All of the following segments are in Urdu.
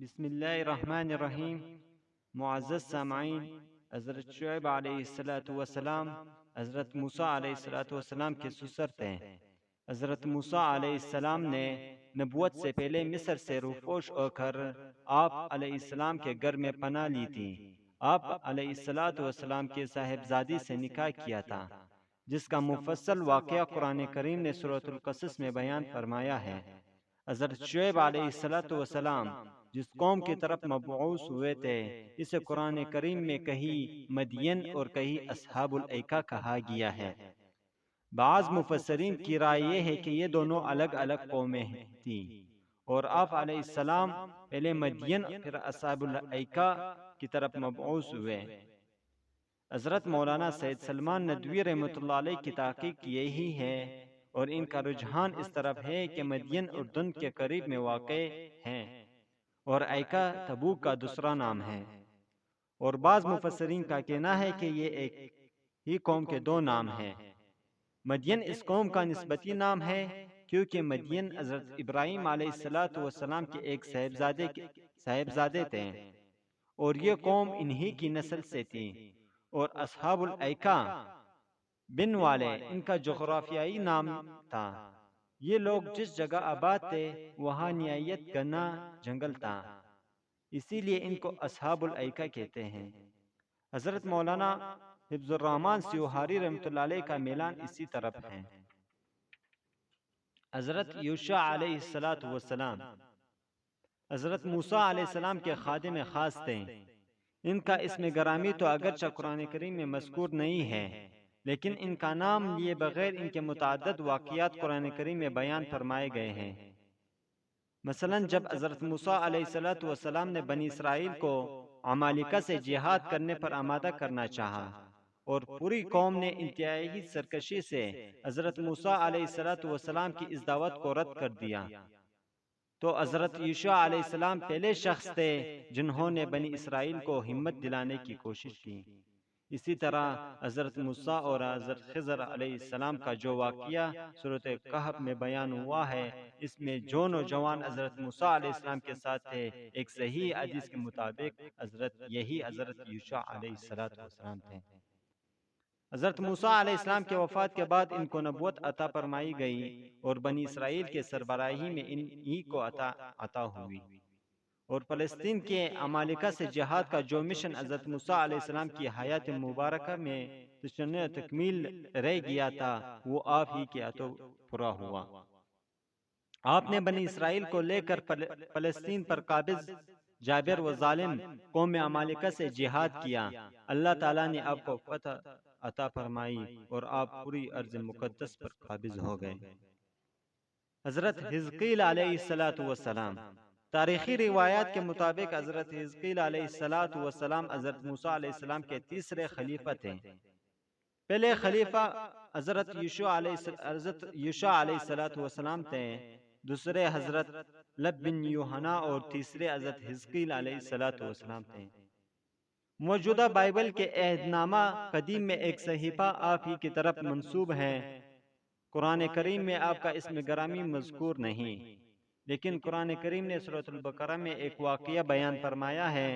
بسم اللہ الرحمن الرحیم۔ معزز سامعین، حضرت شعیب علیہ السلام حضرت موسیٰ علیہ السلام کے سسر تھے۔ حضرت موسیٰ علیہ السلام نے نبوت سے پہلے مصر سے روپوش ہو کر آپ علیہ السلام کے گھر میں پناہ لی تھی۔ آپ علیہ السلام کے صاحبزادی سے نکاح کیا تھا، جس کا مفصل واقعہ قرآن کریم نے سورۃ القصص میں بیان فرمایا ہے۔ حضرت شعیب علیہ السلام جس قوم کی طرف مبعوث ہوئے تھے، اسے قرآن کریم میں کہیں مدین اور کہیں اصحاب الایکہ کہا گیا ہے۔ بعض مفسرین کی رائے یہ ہے کہ یہ دونوں الگ الگ قومیں تھیں، اور آپ علیہ السلام پہلے مدین پھر اصحاب الایکہ کی طرف مبعوث ہوئے۔ حضرت مولانا سید سلمان ندوی رحمۃ اللہ علیہ کی تحقیق یہی ہے، اور ان کا رجحان اس طرف ہے کہ مدین اردن کے قریب میں واقع ہیں، اور ایکا تبوک کا دوسرا نام ہے۔ اور بعض مفسرین کا کہنا ہے کہ یہ ایک ہی قوم کے دو نام ہیں۔ مدین اس قوم کا نسبتی نام ہے کیونکہ مدین حضرت ابراہیم علیہ السلام کے ایک صاحبزادے تھے، اور یہ قوم انہی کی نسل سے تھی۔ اور اصحاب الایکہ بن والے ان کا جغرافیائی نام تھا۔ یہ لوگ جس جگہ آباد تھے وہاں نہایت گھنا جنگل تھا، اسی لیے ان کو اصحاب الایکہ کہتے ہیں۔ حضرت مولانا حفظ الرحمن سیوہاری رحمۃ اللہ علیہ کا میلان اسی طرف ہے۔ حضرت یوشع علیہ السلام حضرت موسیٰ علیہ السلام کے خادم خاص تھے۔ ان کا اسم گرامی تو اگرچہ قرآن کریم میں مذکور نہیں ہے، لیکن ان کا نام لیے بغیر ان کے متعدد واقعات قرآن کریم میں بیان فرمائے گئے ہیں۔ مثلا جب حضرت موسیٰ علیہ السلام نے بنی اسرائیل کو عمالقہ سے جہاد کرنے پر آمادہ کرنا چاہا، اور پوری قوم نے انتہائی سرکشی سے حضرت موسیٰ علیہ السلام کی اس دعوت کو رد کر دیا، تو حضرت یوشع علیہ السلام پہلے شخص تھے جنہوں نے بنی اسرائیل کو ہمت دلانے کی کوشش کی۔ اسی طرح حضرت موسیٰ اور حضرت خضر علیہ السلام کا جو واقعہ سورۃ کہف میں بیان ہوا ہے، اس میں جو نوجوان حضرت موسیٰ علیہ السلام کے ساتھ تھے، ایک صحیح حدیث کے مطابق حضرت یوشع علیہ السلام تھے۔ حضرت موسیٰ علیہ السلام کے وفات کے بعد ان کو نبوت عطا فرمائی گئی، اور بنی اسرائیل کے سربراہی میں انہی کو عطا ہوئی۔ اور فلسطین کے عمالقہ سے جہاد کا جو مشن حضرت موسیٰ علیہ السلام کی حیات مبارکہ میں تکمیل رہ گیا تھا، وہ آپ ہی کے ہاتھوں پورا ہوا۔ آپ نے بنی اسرائیل کو لے کر فلسطین پر قابض جابر و ظالم قوم عمالقہ سے جہاد کیا۔ اللہ تعالیٰ نے آپ کو فتح عطا فرمائی، اور آپ پوری ارض مقدس پر قابض ہو گئے۔ حضرت حزقیل علیہ السلام تاریخی روایات کے مطابق حضرت حزقیل علیہ السلام حضرت موسیٰ علیہ السلام کے تیسرے خلیفہ تھے۔ پہلے خلیفہ حضرت یوشع علیہ السلام تھے، دوسرے حضرت لب بن یوحنا، اور تیسرے حضرت حزقیل علیہ السلام تھے۔ موجودہ بائبل کے عہد نامہ قدیم میں ایک صحیفہ آپ ہی کی طرف منسوب ہے۔ قرآن کریم میں آپ کا اسم گرامی مذکور نہیں، لیکن قرآن کریم نے سورۃ البقرہ میں ایک واقعہ بیان فرمایا ہے،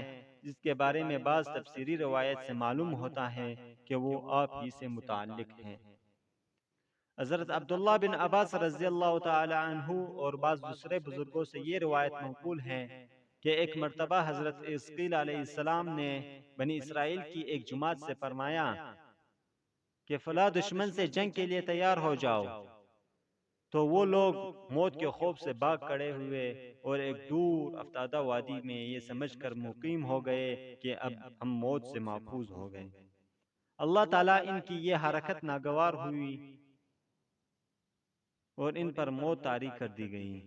جس کے بارے میں بعض تفسیری روایت سے معلوم ہوتا ہے کہ وہ آپ ہی سے متعلق ہے۔ حضرت عبداللہ بن عباس رضی اللہ تعالی عنہ اور بعض دوسرے بزرگوں سے یہ روایت منقول ہے کہ ایک مرتبہ حضرت حزقیل علیہ السلام نے بنی اسرائیل کی ایک جماعت سے فرمایا کہ فلاں دشمن سے جنگ کے لیے تیار ہو جاؤ، تو وہ لوگ موت کے خوف سے بھاگ کھڑے ہوئے، اور ایک دور افتادہ وادی میں یہ سمجھ کر مقیم ہو گئے کہ اب ہم موت سے محفوظ ہو گئے۔ اللہ تعالیٰ ان کی یہ حرکت ناگوار ہوئی اور ان پر موت طاری کر دی گئی۔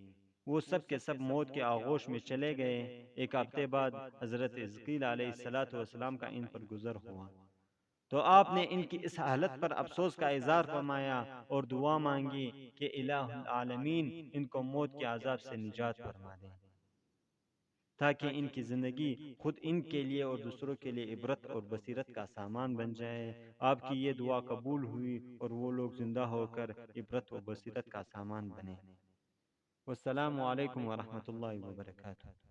وہ سب کے سب موت کے آغوش میں چلے گئے۔ ایک ہفتے بعد حضرت حزقیل علیہ السلام کا ان پر گزر ہوا، تو آپ نے ان کی اس حالت پر افسوس کا اظہار فرمایا اور دعا مانگی کہ الہ العالمین ان کو موت کے عذاب سے نجات فرما دے، تاکہ ان کی زندگی خود ان کے لیے اور دوسروں کے لیے عبرت اور بصیرت کا سامان بن جائے۔ آپ کی یہ دعا قبول ہوئی اور وہ لوگ زندہ ہو کر عبرت و بصیرت کا سامان بنے۔ والسلام علیکم ورحمۃ اللہ وبرکاتہ۔